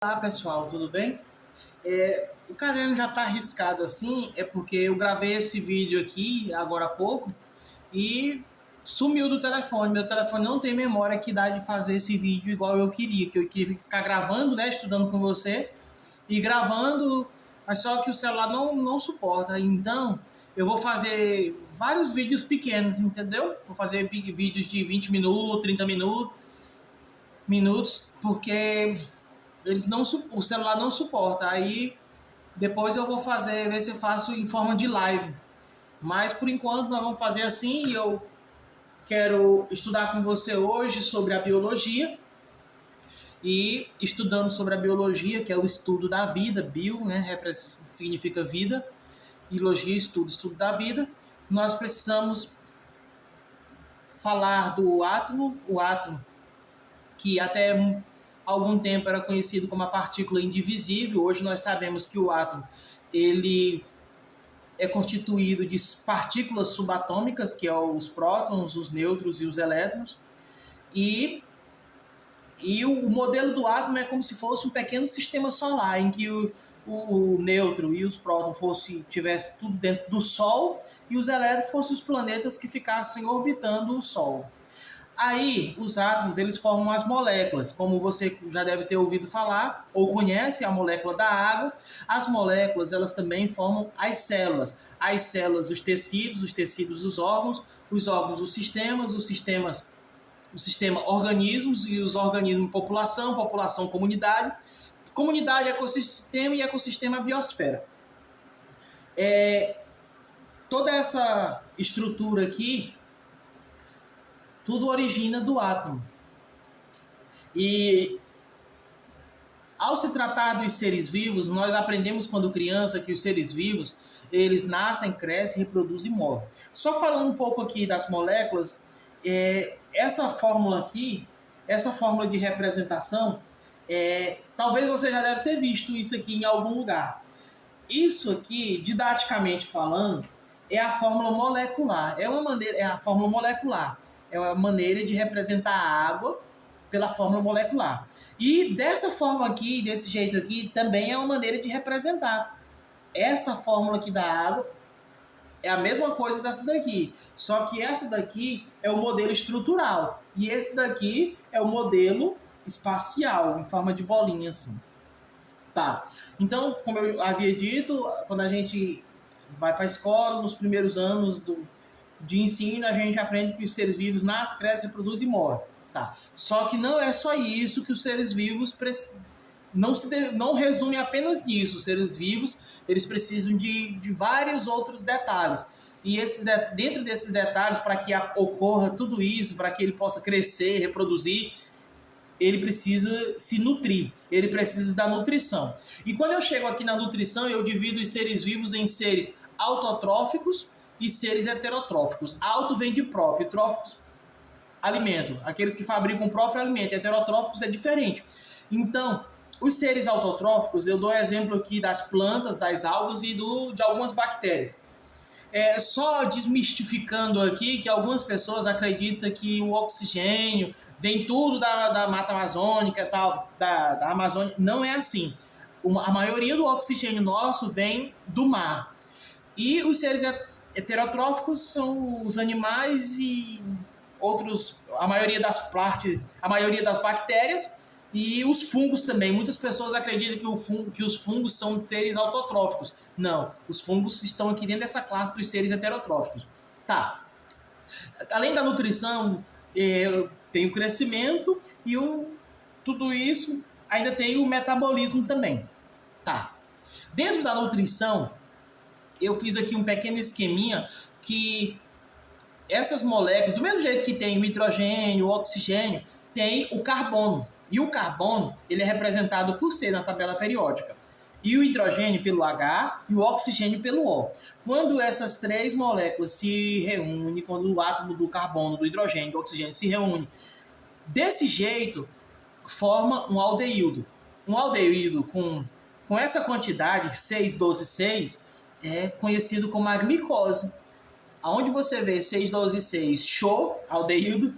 Olá pessoal, tudo bem? O caderno já está arriscado assim, é porque eu gravei esse vídeo aqui agora há pouco e sumiu do telefone. Meu telefone não tem memória que dá de fazer esse vídeo igual eu queria, que eu queria ficar gravando, né, estudando com você e gravando, mas só que o celular não suporta. Então eu vou fazer vários vídeos pequenos, entendeu? Vou fazer vídeos de 20 minutos, 30 minutos, porque o celular não suporta. Aí depois eu vou ver se eu faço em forma de live. Mas por enquanto nós vamos fazer assim. E eu quero estudar com você hoje sobre a biologia. E estudando sobre a biologia, que é o estudo da vida, bio, né, significa vida, e logia, estudo da vida, nós precisamos falar do átomo, o átomo que até algum tempo era conhecido como a partícula indivisível. Hoje nós sabemos que o átomo ele é constituído de partículas subatômicas, que são os prótons, os nêutrons e os elétrons. E o modelo do átomo é como se fosse um pequeno sistema solar, em que o nêutron e os prótons tivesse tudo dentro do Sol, e os elétrons fossem os planetas que ficassem orbitando o Sol. Aí, os átomos, eles formam as moléculas, como você já deve ter ouvido falar, ou conhece a molécula da água. As moléculas, elas também formam as células, os tecidos, os órgãos, os sistemas, o sistema organismos, e os organismos população, comunidade, ecossistema e ecossistema biosfera. Toda essa estrutura aqui, tudo origina do átomo. E ao se tratar dos seres vivos, nós aprendemos quando criança que os seres vivos, eles nascem, crescem, reproduzem e morrem. Só falando um pouco aqui das moléculas, essa fórmula aqui, essa fórmula de representação, talvez você já deve ter visto isso aqui em algum lugar. Isso aqui, didaticamente falando, é a fórmula molecular. É a fórmula molecular. É uma maneira de representar a água pela fórmula molecular. E dessa forma aqui, desse jeito aqui, também é uma maneira de representar. Essa fórmula aqui da água é a mesma coisa dessa daqui. Só que essa daqui é o modelo estrutural. E esse daqui é o modelo espacial, em forma de bolinha assim. Tá. Então, como eu havia dito, quando a gente vai para a escola, nos primeiros anos de ensino, a gente aprende que os seres vivos nascem, crescem, reproduzem e morrem. Tá. Só que não é só isso que os seres vivos não resume apenas nisso. Os seres vivos, eles precisam de vários outros detalhes. E dentro desses detalhes, para que ocorra tudo isso, para que ele possa crescer, reproduzir, ele precisa se nutrir, ele precisa da nutrição. E quando eu chego aqui na nutrição, eu divido os seres vivos em seres autotróficos e seres heterotróficos. Auto vem de próprio, tróficos, alimento, aqueles que fabricam o próprio alimento. Heterotróficos é diferente. Então, os seres autotróficos, eu dou exemplo aqui das plantas, das algas e de algumas bactérias. Só desmistificando aqui que algumas pessoas acreditam que o oxigênio vem tudo da Mata Amazônica, tal, da Amazônia. Não é assim. A maioria do oxigênio nosso vem do mar. E os seres heterotróficos são os animais e outros, a maioria das bactérias e os fungos também. Muitas pessoas acreditam que os fungos são seres autotróficos. Não, os fungos estão aqui dentro dessa classe dos seres heterotróficos. Tá. Além da nutrição, tem o crescimento e tudo isso ainda tem o metabolismo também. Tá. Dentro da nutrição, eu fiz aqui um pequeno esqueminha que essas moléculas, do mesmo jeito que tem o hidrogênio, o oxigênio, tem o carbono. E o carbono, ele é representado por C na tabela periódica. E o hidrogênio pelo H e o oxigênio pelo O. Quando essas três moléculas se reúnem, quando o átomo do carbono, do hidrogênio e do oxigênio se reúne desse jeito, forma um aldeído. Um aldeído com essa quantidade, 6, 12, 6, é conhecido como a glicose. Aonde você vê 6, 12, 6, show, aldeído,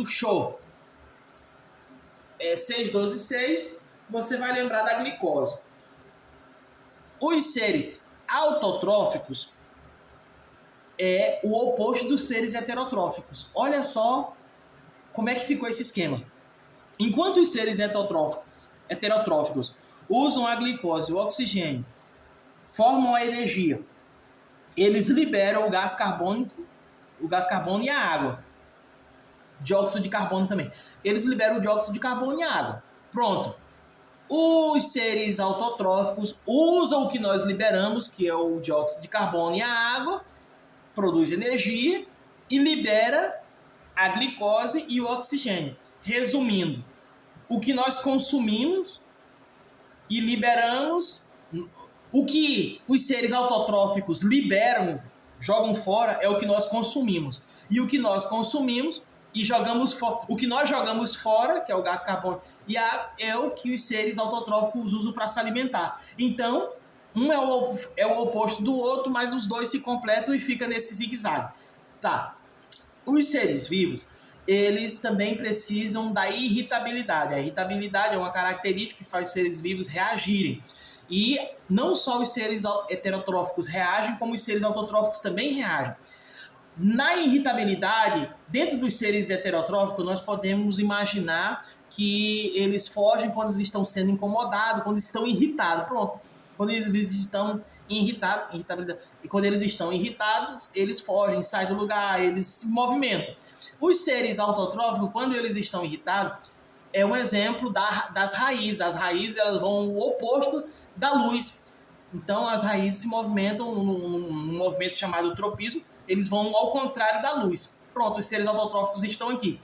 show. 6, 12, 6, você vai lembrar da glicose. Os seres autotróficos é o oposto dos seres heterotróficos. Olha só como é que ficou esse esquema. Enquanto os seres heterotróficos usam a glicose e o oxigênio, formam a energia, eles liberam o gás carbônico e a água. Dióxido de carbono também. Eles liberam o dióxido de carbono e a água. Pronto. Os seres autotróficos usam o que nós liberamos, que é o dióxido de carbono e a água, produz energia e libera a glicose e o oxigênio. Resumindo, o que nós consumimos e liberamos, o que os seres autotróficos liberam, jogam fora, é o que nós consumimos. E o que nós consumimos e jogamos fora, o que nós jogamos fora, que é o gás carbônico, é o que os seres autotróficos usam para se alimentar. Então, um é o oposto do outro, mas os dois se completam e fica nesse zigue-zague. Tá. Os seres vivos, eles também precisam da irritabilidade. A irritabilidade é uma característica que faz os seres vivos reagirem. E não só os seres heterotróficos reagem, como os seres autotróficos também reagem. Na irritabilidade, dentro dos seres heterotróficos, nós podemos imaginar que eles fogem quando eles estão sendo incomodados, quando estão irritados. Pronto. Quando eles estão irritabilidade. E quando eles estão irritados, eles fogem, saem do lugar, eles se movimentam. Os seres autotróficos, quando eles estão irritados, é um exemplo das raízes. As raízes, elas vão ao oposto da luz. Então, as raízes se movimentam num movimento chamado tropismo, eles vão ao contrário da luz. Pronto, os seres autotróficos estão aqui.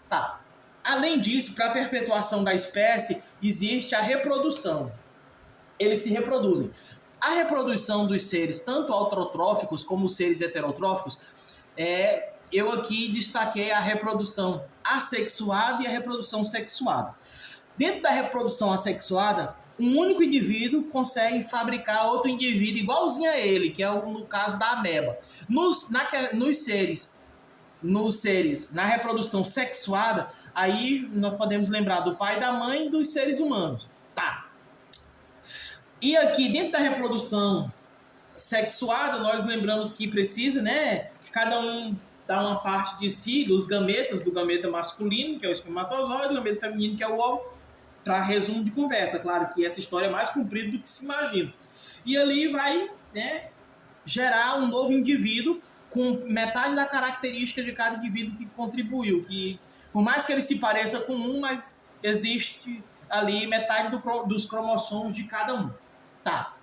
Tá. Além disso, para a perpetuação da espécie, existe a reprodução. Eles se reproduzem. A reprodução dos seres, tanto autotróficos como os seres heterotróficos, eu aqui destaquei a reprodução assexuada e a reprodução sexuada. Dentro da reprodução assexuada, um único indivíduo consegue fabricar outro indivíduo igualzinho a ele, que é no caso da ameba. Nos seres, na reprodução sexuada, aí nós podemos lembrar do pai e da mãe dos seres humanos. Tá. E aqui, dentro da reprodução sexuada, nós lembramos que precisa, né? Cada um dá uma parte de si, dos gametas, do gameta masculino, que é o espermatozoide, do gameta feminino, que é o óvulo, para resumo de conversa. Claro que essa história é mais comprida do que se imagina. E ali vai, né, gerar um novo indivíduo com metade da característica de cada indivíduo que contribuiu. Que, por mais que ele se pareça com um, mas existe ali metade dos cromossomos de cada um. Tá.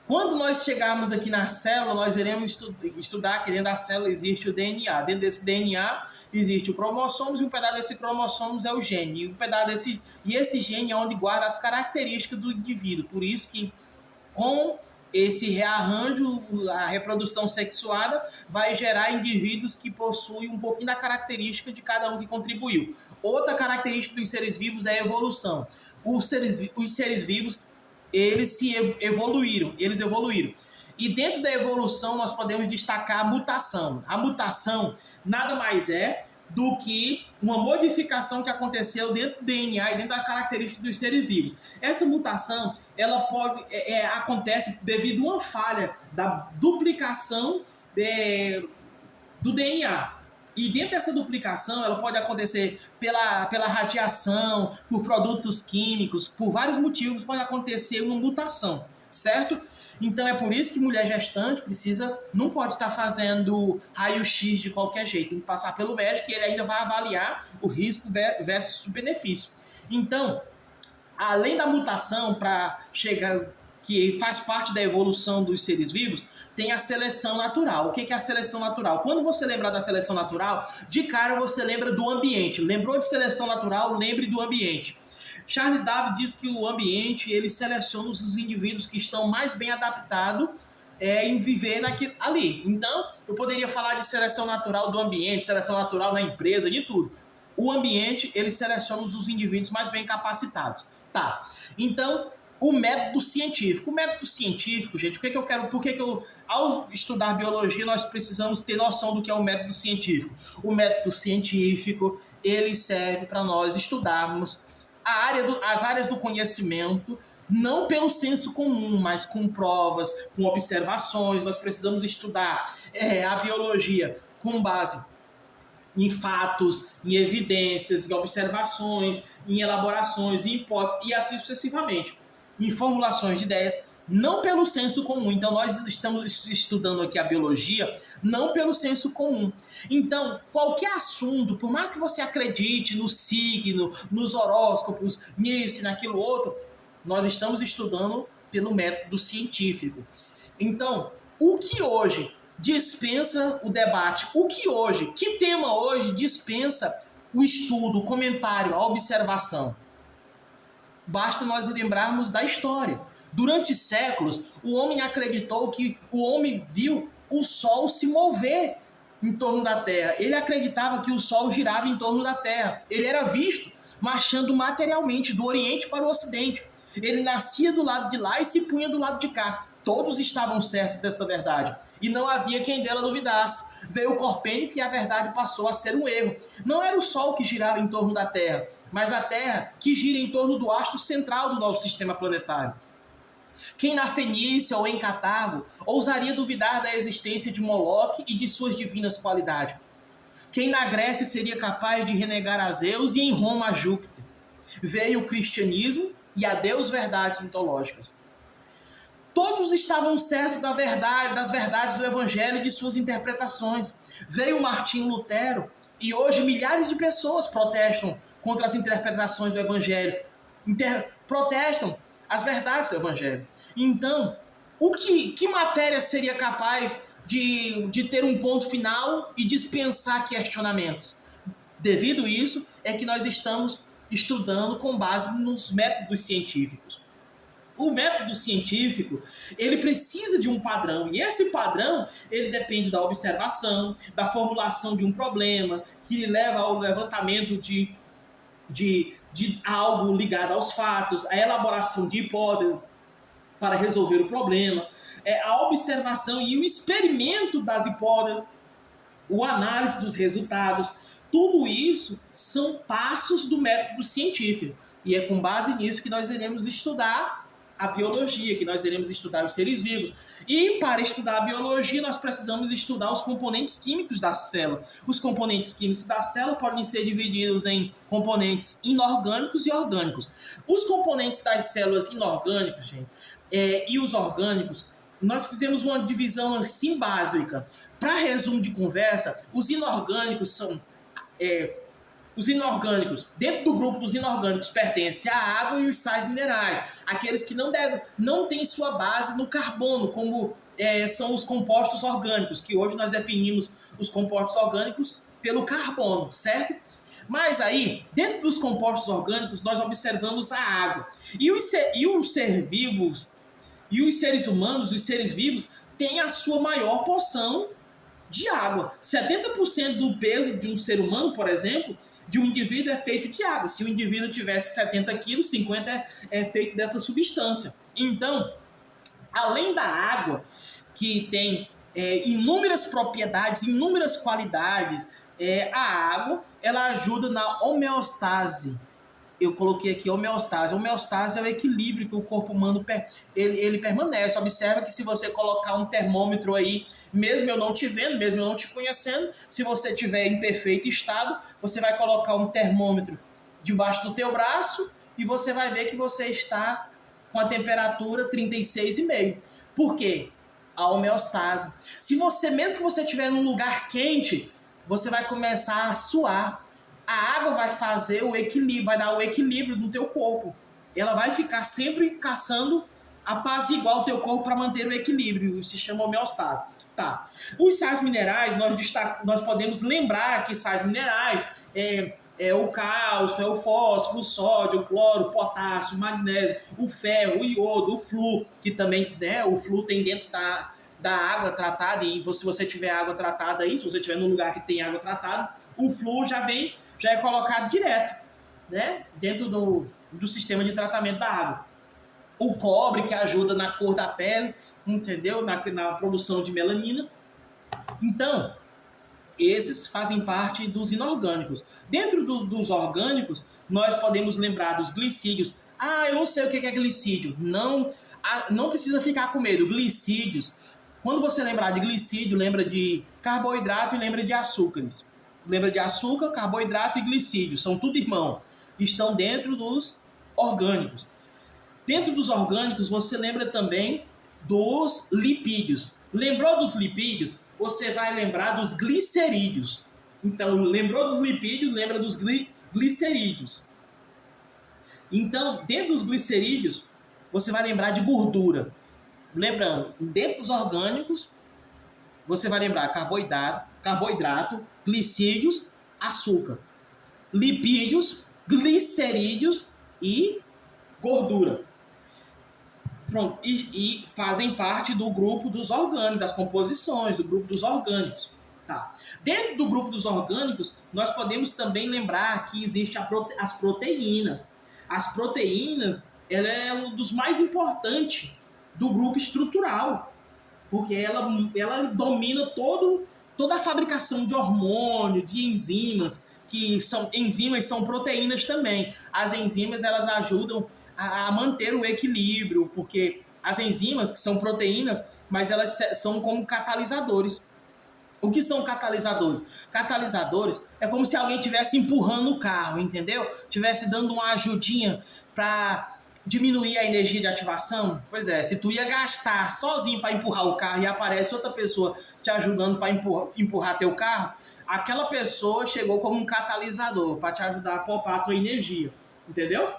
Quando nós chegarmos aqui na célula, nós iremos estudar que dentro da célula existe o DNA. Dentro desse DNA existe o cromossomos e um pedaço desse cromossomos é o gene. E esse gene é onde guarda as características do indivíduo. Por isso que com esse rearranjo, a reprodução sexuada vai gerar indivíduos que possuem um pouquinho da característica de cada um que contribuiu. Outra característica dos seres vivos é a evolução. Os seres vivos, eles evoluíram. E dentro da evolução nós podemos destacar a mutação. A mutação nada mais é do que uma modificação que aconteceu dentro do DNA e dentro da característica dos seres vivos. Essa mutação, ela acontece devido a uma falha da duplicação do DNA. E dentro dessa duplicação, ela pode acontecer pela radiação, por produtos químicos, por vários motivos pode acontecer uma mutação, certo? Então é por isso que mulher gestante não pode estar fazendo raio-x de qualquer jeito, tem que passar pelo médico e ele ainda vai avaliar o risco versus o benefício. Então, além da mutação para chegar, que faz parte da evolução dos seres vivos, tem a seleção natural. O que é a seleção natural? Quando você lembrar da seleção natural, de cara você lembra do ambiente. Lembrou de seleção natural? Lembre do ambiente. Charles Darwin diz que o ambiente ele seleciona os indivíduos que estão mais bem adaptados em viver ali. Então, eu poderia falar de seleção natural do ambiente, seleção natural na empresa, de tudo. O ambiente, ele seleciona os indivíduos mais bem capacitados. Tá. Então, o método científico. O método científico, gente, ao estudar biologia, nós precisamos ter noção do que é o método científico. O método científico, ele serve para nós estudarmos as áreas do conhecimento, não pelo senso comum, mas com provas, com observações. Nós precisamos estudar a biologia com base em fatos, em evidências, em observações, em elaborações, em hipóteses, e assim sucessivamente. Em formulações de ideias, não pelo senso comum. Então, nós estamos estudando aqui a biologia, não pelo senso comum. Então, qualquer assunto, por mais que você acredite no signo, nos horóscopos, nisso e naquilo outro, nós estamos estudando pelo método científico. Então, o que hoje dispensa o debate? Que tema hoje dispensa o estudo, o comentário, a observação? Basta nós lembrarmos da história. Durante séculos, o homem acreditou que o homem viu o Sol se mover em torno da Terra. Ele acreditava que o Sol girava em torno da Terra. Ele era visto marchando materialmente do Oriente para o Ocidente. Ele nascia do lado de lá e se punha do lado de cá. Todos estavam certos desta verdade. E não havia quem dela duvidasse. Veio o Copérnico e a verdade passou a ser um erro. Não era o Sol que girava em torno da Terra, mas a Terra que gira em torno do astro central do nosso sistema planetário. Quem na Fenícia ou em Catargo ousaria duvidar da existência de Moloque e de suas divinas qualidades? Quem na Grécia seria capaz de renegar a Zeus e em Roma a Júpiter? Veio o cristianismo e adeus verdades mitológicas. Todos estavam certos das verdades do Evangelho e de suas interpretações. Veio Martinho Lutero e hoje milhares de pessoas protestam contra as interpretações do Evangelho. Protestam as verdades do Evangelho. Então, que matéria seria capaz de ter um ponto final e dispensar questionamentos? Devido a isso, é que nós estamos estudando com base nos métodos científicos. O método científico, ele precisa de um padrão, e esse padrão, ele depende da observação, da formulação de um problema, que leva ao levantamento de algo ligado aos fatos, a elaboração de hipóteses para resolver o problema, a observação e o experimento das hipóteses, o análise dos resultados. Tudo isso são passos do método científico. E é com base nisso que nós iremos estudar a biologia, que nós iremos estudar os seres vivos. E para estudar a biologia, nós precisamos estudar os componentes químicos da célula. Os componentes químicos da célula podem ser divididos em componentes inorgânicos e orgânicos. Os componentes das células inorgânicos, gente, e os orgânicos, nós fizemos uma divisão assim básica. Para resumo de conversa, os inorgânicos são... Os inorgânicos, dentro do grupo dos inorgânicos, pertence a água e os sais minerais. Aqueles que não têm sua base no carbono, como são os compostos orgânicos, que hoje nós definimos os compostos orgânicos pelo carbono, certo? Mas aí, dentro dos compostos orgânicos, nós observamos a água. E os seres vivos, e os seres humanos, os seres vivos, têm a sua maior porção de água. 70% do peso de um ser humano, por exemplo, de um indivíduo é feito de água. Se o indivíduo tivesse 70 quilos, 50 é feito dessa substância. Então, além da água, que tem inúmeras propriedades, inúmeras qualidades, a água, ela ajuda na homeostase. Eu coloquei aqui homeostase. Homeostase é o equilíbrio que o corpo humano ele permanece. Observa que se você colocar um termômetro aí, mesmo eu não te vendo, mesmo eu não te conhecendo, se você estiver em perfeito estado, você vai colocar um termômetro debaixo do teu braço e você vai ver que você está com a temperatura 36,5. Por quê? A homeostase. Mesmo que você estiver num lugar quente, você vai começar a suar. A água vai fazer o equilíbrio, vai dar o equilíbrio no teu corpo. Ela vai ficar sempre caçando apaziguar o teu corpo para manter o equilíbrio. Isso se chama homeostase. Tá. Os sais minerais, nós podemos lembrar que sais minerais é o cálcio, é o fósforo, o sódio, o cloro, o potássio, o magnésio, o ferro, o iodo, o flúor, que também, o flúor tem dentro da água tratada, e se você tiver água tratada aí, se você estiver num lugar que tem água tratada, o flúor já é colocado direto, né, dentro do sistema de tratamento da água. O cobre, que ajuda na cor da pele, entendeu? Na produção de melanina. Então, Esses fazem parte dos inorgânicos. Dentro dos orgânicos, nós podemos lembrar dos glicídios. Ah, eu não sei o que é glicídio. Não precisa ficar com medo. Glicídios, quando você lembrar de glicídio, lembra de carboidrato e lembra de açúcares. Lembra de açúcar, carboidrato e glicídio. São tudo irmão. Estão dentro dos orgânicos. Dentro dos orgânicos, você lembra também dos lipídios. Lembrou dos lipídios? Você vai lembrar dos glicerídeos. Então, lembrou dos lipídios, lembra dos glicerídeos. Então, dentro dos glicerídeos, você vai lembrar de gordura. Lembrando, dentro dos orgânicos, você vai lembrar carboidrato, glicídios, açúcar, lipídios, glicerídeos e gordura. Pronto, e fazem parte do grupo dos orgânicos, das composições, do grupo dos orgânicos. Tá. Dentro do grupo dos orgânicos, nós podemos também lembrar que existe as proteínas. As proteínas, ela é um dos mais importantes do grupo estrutural, porque ela domina toda a fabricação de hormônio, de enzimas, enzimas são proteínas também. As enzimas, elas ajudam a manter o equilíbrio, porque as enzimas, que são proteínas, mas elas são como catalisadores. O que são catalisadores? Catalisadores é como se alguém estivesse empurrando o carro, entendeu? Estivesse dando uma ajudinha para diminuir a energia de ativação. Pois é, se tu ia gastar sozinho para empurrar o carro e aparece outra pessoa te ajudando para empurrar teu carro, aquela pessoa chegou como um catalisador para te ajudar a poupar a tua energia, entendeu?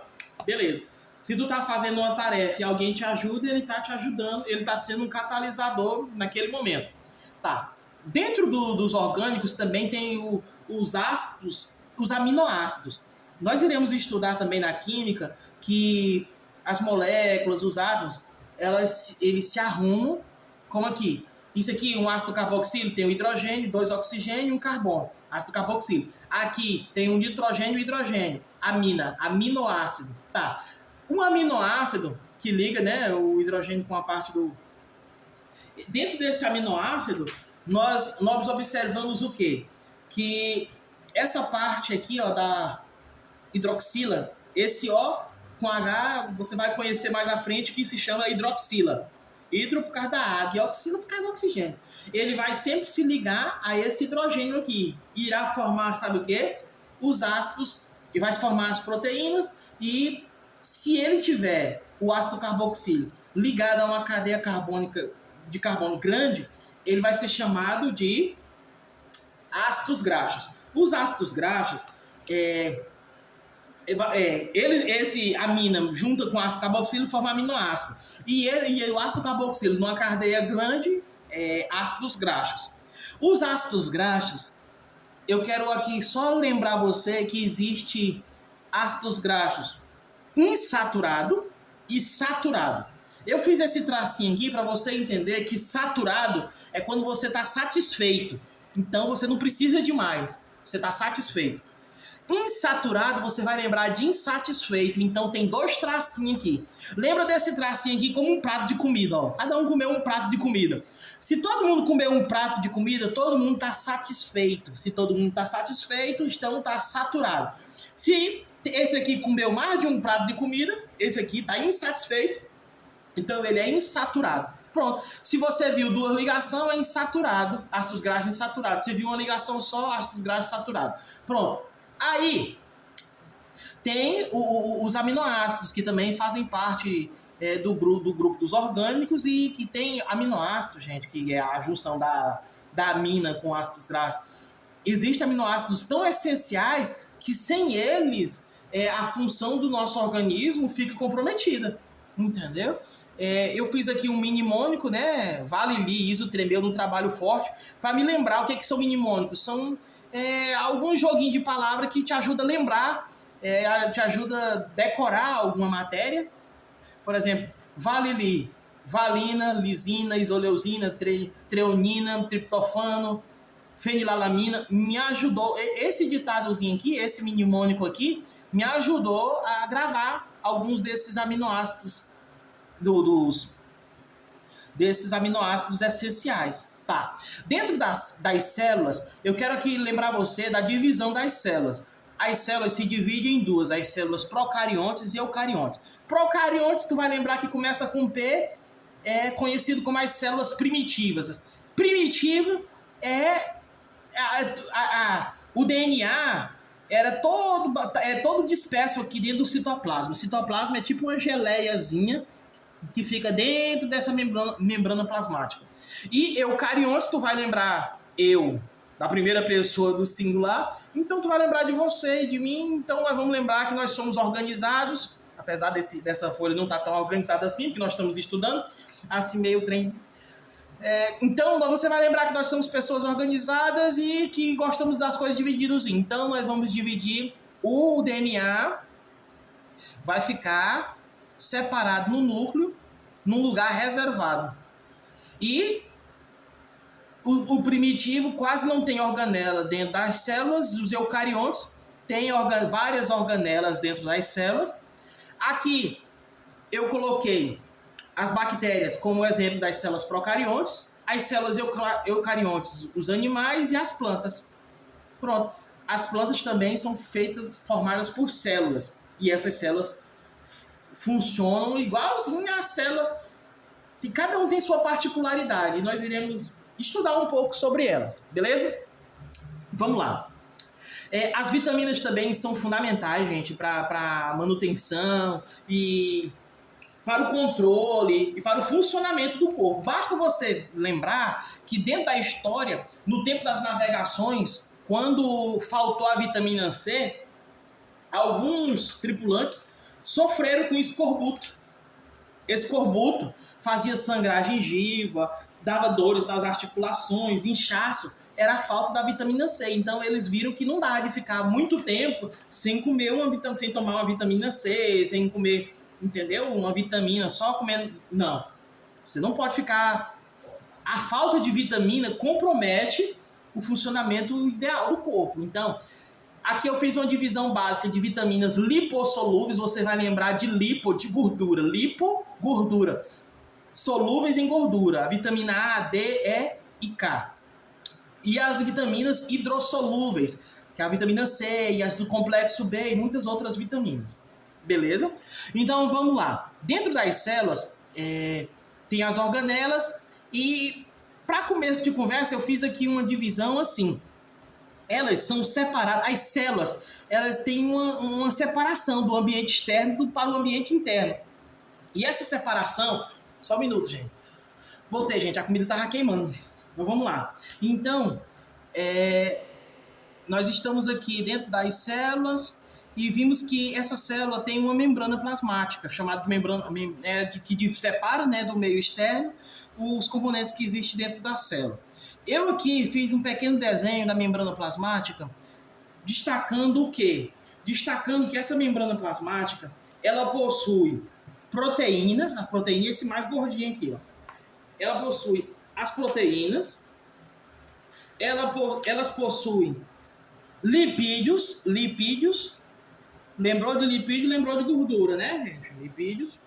Beleza. Se tu tá fazendo uma tarefa e alguém te ajuda, ele tá te ajudando, ele tá sendo um catalisador naquele momento. Tá. Dentro dos orgânicos também tem os ácidos, os aminoácidos. Nós iremos estudar também na química que as moléculas, os átomos, eles se arrumam, como aqui. Isso aqui, um ácido carboxílico, tem um hidrogênio, 2 oxigênio e um carbono. Ácido carboxílico. Aqui tem um nitrogênio e hidrogênio. Aminoácido. Tá. Um aminoácido que liga, né, o hidrogênio com a parte do... Dentro desse aminoácido, nós observamos o quê? Que essa parte aqui, ó, da hidroxila, esse O com H, você vai conhecer mais à frente, que se chama hidroxila. Hidro por causa da água e oxila por causa do oxigênio. Ele vai sempre se ligar a esse hidrogênio aqui. Irá formar, sabe o quê? Os ácidos, e vai se formar as proteínas, e se ele tiver o ácido carboxílico ligado a uma cadeia carbônica de carbono grande, ele vai ser chamado de ácidos graxos. Os ácidos graxos, esse amina junta com o ácido carboxílico forma aminoácido. E o ácido carboxílico numa cadeia grande é ácidos graxos. Os ácidos graxos, eu quero aqui só lembrar você que existe ácidos graxos insaturado e saturado. Eu fiz esse tracinho aqui para você entender que saturado é quando você está satisfeito. Então você não precisa de mais. Você está satisfeito. Insaturado, você vai lembrar de insatisfeito. Então tem 2 tracinhos aqui. Lembra desse tracinho aqui como um prato de comida. Ó. Cada um comeu um prato de comida. Se todo mundo comeu um prato de comida, todo mundo está satisfeito. Se todo mundo está satisfeito, então está saturado. Se esse aqui comeu mais de um prato de comida, esse aqui está insatisfeito, então ele é insaturado. Pronto. Se você viu 2 ligações, é insaturado, ácidos graxos insaturados. Se viu uma ligação só, ácidos graxos saturados. Pronto. Aí, tem os aminoácidos, que também fazem parte do grupo dos orgânicos, e que tem aminoácidos, gente, que é a junção da amina com ácidos graxos. Existem aminoácidos tão essenciais que sem eles a função do nosso organismo fica comprometida, entendeu? Eu fiz aqui um mnemônico, né? Valili, isotremeu no trabalho forte, para me lembrar o que são mnemônicos. São algum joguinho de palavra que te ajuda a lembrar, te ajuda a decorar alguma matéria. Por exemplo, Valili, valina, lisina, isoleusina, treonina, triptofano, fenilalamina. Me ajudou, esse ditadozinho aqui, esse mnemônico aqui, me ajudou a gravar alguns desses aminoácidos desses aminoácidos essenciais. Tá. Dentro das células, eu quero aqui lembrar você da divisão das células. As células se dividem em duas, as células procariontes e eucariontes. Procariontes, tu vai lembrar que começa com P, é conhecido como as células primitivas. Primitivo é o DNA era todo disperso aqui dentro do citoplasma. O citoplasma é tipo uma geleiazinha que fica dentro dessa membrana plasmática. E eucariontes, tu vai lembrar eu, da primeira pessoa do singular, então tu vai lembrar de você e de mim, então nós vamos lembrar que nós somos organizados, apesar dessa folha não estar tão organizada assim, porque nós estamos estudando, assim meio trem. Então você vai lembrar que nós somos pessoas organizadas e que gostamos das coisas divididas. Então nós vamos dividir o DNA, vai ficar separado no núcleo, num lugar reservado. E o primitivo quase não tem organela dentro das células, os eucariontes têm várias organelas dentro das células. Aqui eu coloquei as bactérias como exemplo das células procariontes, as células eucariontes, os animais e as plantas. Pronto. As plantas também são formadas por células. E essas células funcionam igualzinho à célula. E cada um tem sua particularidade. E nós iremos estudar um pouco sobre elas. Beleza? Vamos lá. As vitaminas também são fundamentais, gente, para manutenção e para o controle e para o funcionamento do corpo. Basta você lembrar que dentro da história, no tempo das navegações, quando faltou a vitamina C, alguns tripulantes sofreram com escorbuto. Escorbuto fazia sangrar a gengiva, dava dores nas articulações, inchaço, era a falta da vitamina C. Então eles viram que não dava de ficar muito tempo sem comer sem tomar uma vitamina C, sem comer, entendeu? Uma vitamina, só comendo. Não. Você não pode ficar. A falta de vitamina compromete o funcionamento ideal do corpo. Então, aqui eu fiz uma divisão básica de vitaminas lipossolúveis. Você vai lembrar de lipo, de gordura. Lipo, gordura. Solúveis em gordura. A vitamina A, D, E e K. E as vitaminas hidrossolúveis, que é a vitamina C e as do complexo B e muitas outras vitaminas. Beleza? Então vamos lá. Dentro das células tem as organelas e para começo de conversa eu fiz aqui uma divisão assim. Elas são separadas, as células, elas têm uma separação do ambiente externo para o ambiente interno. E essa separação, só um minuto, gente. Voltei, gente, a comida estava queimando. Então vamos lá. Então, nós estamos aqui dentro das células e vimos que essa célula tem uma membrana plasmática, chamada de membrana, que separa, né, do meio externo os componentes que existem dentro da célula. Eu aqui fiz um pequeno desenho da membrana plasmática, destacando o quê? Destacando que essa membrana plasmática, ela possui proteína, a proteína é esse mais gordinho aqui, ó. Ela possui as proteínas, elas possuem lipídios, lembrou de lipídio, lembrou de gordura, né, gente? Lipídios.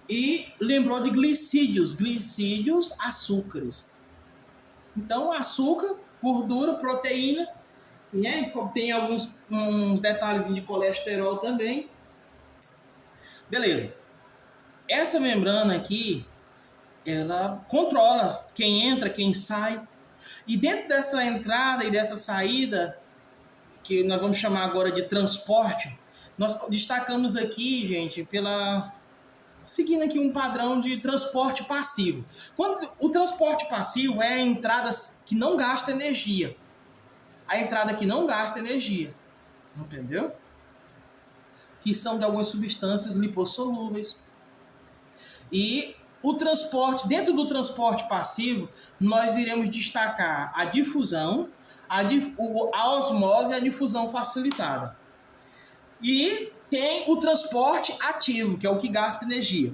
E lembrou de glicídios, açúcares. Então, açúcar, gordura, proteína, né? Tem alguns detalhes de colesterol também. Beleza. Essa membrana aqui, ela controla quem entra, quem sai. E dentro dessa entrada e dessa saída, que nós vamos chamar agora de transporte, nós destacamos aqui, gente, seguindo aqui um padrão de transporte passivo. Quando o transporte passivo é a entrada que não gasta energia. A entrada que não gasta energia. Entendeu? Que são de algumas substâncias lipossolúveis. E o transporte, dentro do transporte passivo, nós iremos destacar a difusão, a osmose e a difusão facilitada. E tem o transporte ativo, que é o que gasta energia.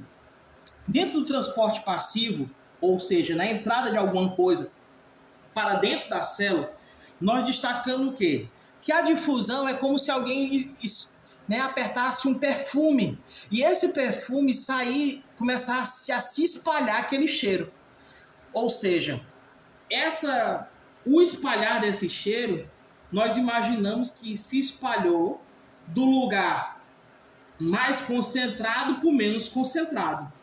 Dentro do transporte passivo, ou seja, na entrada de alguma coisa para dentro da célula, nós destacamos o quê? Que a difusão é como se alguém né, apertasse um perfume e esse perfume começasse a se espalhar aquele cheiro. Ou seja, o espalhar desse cheiro, nós imaginamos que se espalhou do lugar mais concentrado para o menos concentrado.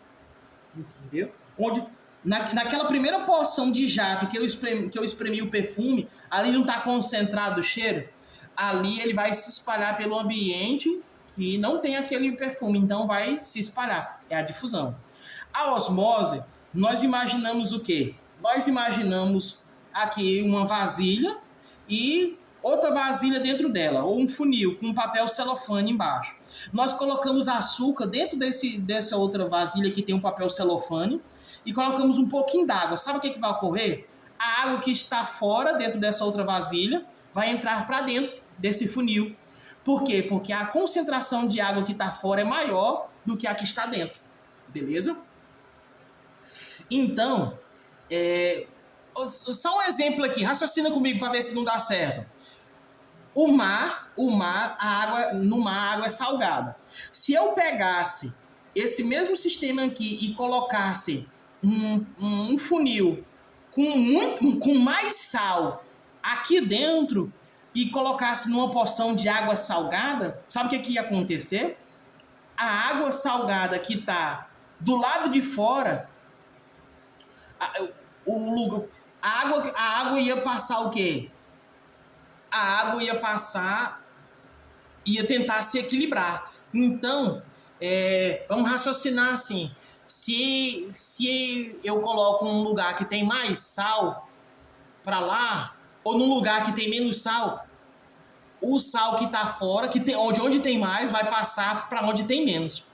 Entendeu? Onde, naquela primeira porção de jato que eu espremi o perfume, ali não está concentrado o cheiro, ali ele vai se espalhar pelo ambiente que não tem aquele perfume, então vai se espalhar. É a difusão. A osmose, nós imaginamos o quê? Nós imaginamos aqui uma vasilha e outra vasilha dentro dela, ou um funil com um papel celofane embaixo. Nós colocamos açúcar dentro dessa outra vasilha que tem um papel celofane e colocamos um pouquinho d'água. Sabe o que vai ocorrer? A água que está fora, dentro dessa outra vasilha, vai entrar para dentro desse funil. Por quê? Porque a concentração de água que está fora é maior do que a que está dentro. Beleza? Então, só um exemplo aqui, raciocina comigo para ver se não dá certo. No mar, a água é salgada. Se eu pegasse esse mesmo sistema aqui e colocasse um funil com mais sal aqui dentro e colocasse numa porção de água salgada, sabe o que ia acontecer? A água salgada que está do lado de fora, a água ia passar o quê? A água ia tentar se equilibrar. Então, vamos raciocinar assim. Se eu coloco um lugar que tem mais sal para lá, ou num lugar que tem menos sal, o sal que está fora, onde tem mais, vai passar para onde tem menos.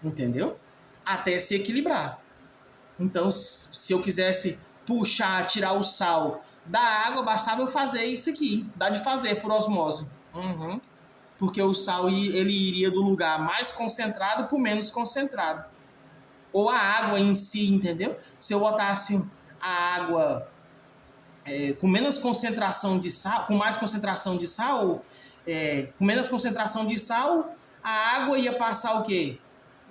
Entendeu? Até se equilibrar. Então, se eu quisesse tirar o sal da água, bastava eu fazer isso aqui. Dá de fazer por osmose. Porque o sal ele iria do lugar mais concentrado para o menos concentrado. Ou a água em si, entendeu? Se eu botasse a água com menos concentração de sal, com mais concentração de sal, com menos concentração de sal, a água ia passar o quê?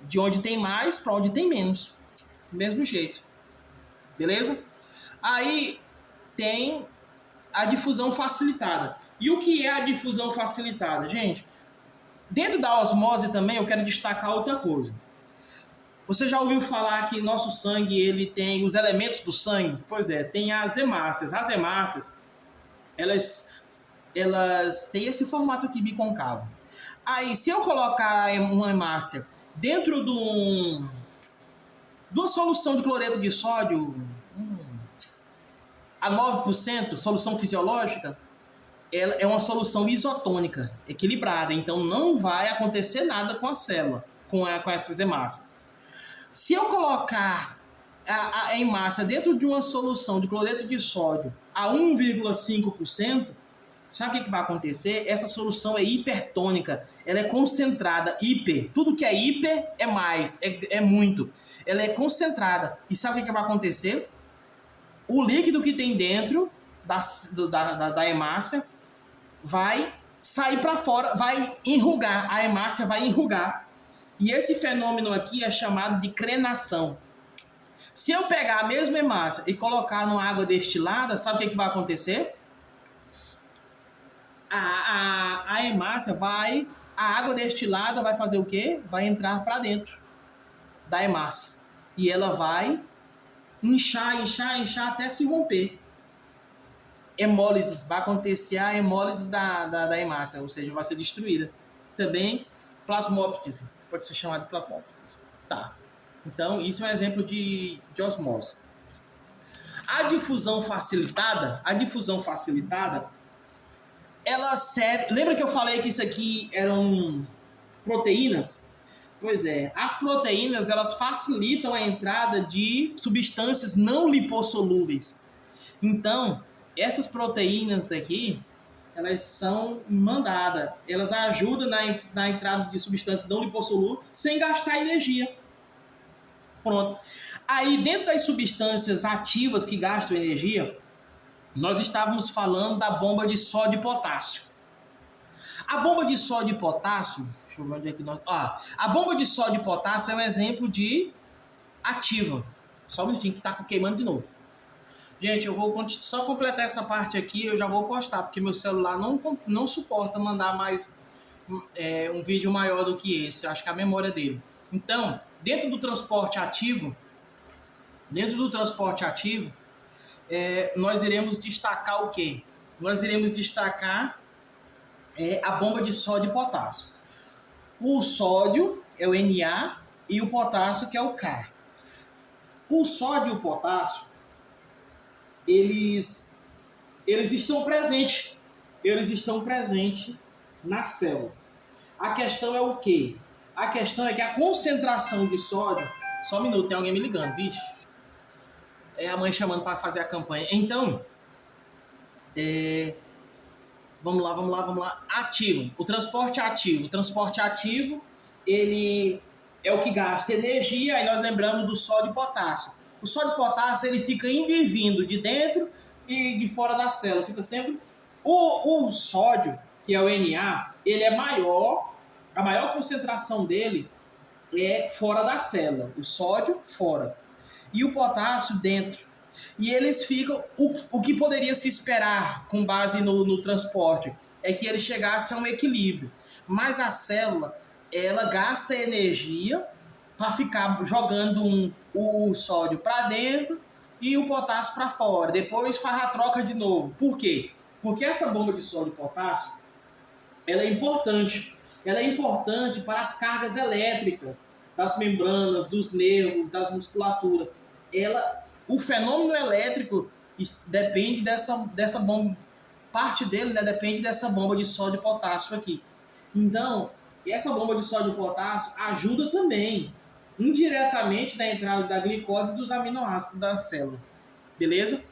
De onde tem mais para onde tem menos. Do mesmo jeito. Beleza? Aí tem a difusão facilitada. E o que é a difusão facilitada, gente? Dentro da osmose também eu quero destacar outra coisa. Você já ouviu falar que nosso sangue ele tem os elementos do sangue? Pois é, tem as hemácias. As hemácias, elas têm esse formato aqui bicôncavo. Aí, se eu colocar uma hemácia dentro de uma solução de cloreto de sódio a 9%, solução fisiológica, ela é uma solução isotônica, equilibrada. Então, não vai acontecer nada com a célula, com essas hemácias. Se eu colocar a hemácia dentro de uma solução de cloreto de sódio a 1,5%, sabe o que vai acontecer? Essa solução é hipertônica, ela é concentrada, hiper. Tudo que é hiper é mais, é muito. Ela é concentrada. E sabe o que vai acontecer? O líquido que tem dentro da hemácia vai sair para fora, vai enrugar. A hemácia vai enrugar. E esse fenômeno aqui é chamado de crenação. Se eu pegar a mesma hemácia e colocar numa água destilada, sabe o que vai acontecer? A hemácia a água destilada vai fazer o quê? Vai entrar para dentro da hemácia. E ela vai inchar até se romper. Hemólise, vai acontecer a hemólise da hemácia, ou seja, vai ser destruída. Também plasmóptise, pode ser chamado de plasmóptise. Tá. Então, isso é um exemplo de osmose. A difusão facilitada, ela serve... Lembra que eu falei que isso aqui eram proteínas? Pois é, as proteínas, elas facilitam a entrada de substâncias não lipossolúveis. Então, essas proteínas aqui, elas são mandadas, elas ajudam na entrada de substâncias não lipossolúveis sem gastar energia. Pronto. Aí, dentro das substâncias ativas que gastam energia, nós estávamos falando da bomba de sódio e potássio. A bomba de sódio e potássio, deixa eu ver onde é que nós... a bomba de sódio e potássio é um exemplo de ativa. Só um minutinho que tá queimando de novo. Gente, eu vou só completar essa parte aqui, eu já vou postar, porque meu celular não suporta mandar mais um vídeo maior do que esse. Eu acho que é a memória dele. Então, dentro do transporte ativo, nós iremos destacar o quê? Nós iremos destacar a bomba de sódio e potássio. O sódio é o Na e o potássio que é o K. O sódio e o potássio, eles estão presentes. Eles estão presentes na célula. A questão é o quê? A questão é que a concentração de sódio... Só um minuto, tem alguém me ligando, bicho. É a mãe chamando para fazer a campanha. Então, vamos lá. Ativo. O transporte ativo. O transporte ativo, ele é o que gasta energia. Aí nós lembramos do sódio e potássio. O sódio e potássio, ele fica indo e vindo de dentro e de fora da célula. Fica sempre... O sódio, que é o Na, ele é maior. A maior concentração dele é fora da célula. O sódio, fora. E o potássio, dentro. E eles ficam... O que poderia se esperar com base no transporte é que ele chegasse a um equilíbrio. Mas a célula, ela gasta energia para ficar jogando o sódio para dentro e o potássio para fora. Depois faz a troca de novo. Por quê? Porque essa bomba de sódio e potássio, ela é importante. Ela é importante para as cargas elétricas das membranas, dos nervos, das musculaturas. O fenômeno elétrico depende dessa bomba. Parte dele, né, depende dessa bomba de sódio e potássio aqui. Então, essa bomba de sódio e potássio ajuda também indiretamente na entrada da glicose e dos aminoácidos da célula. Beleza?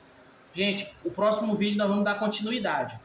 Gente, o próximo vídeo nós vamos dar continuidade.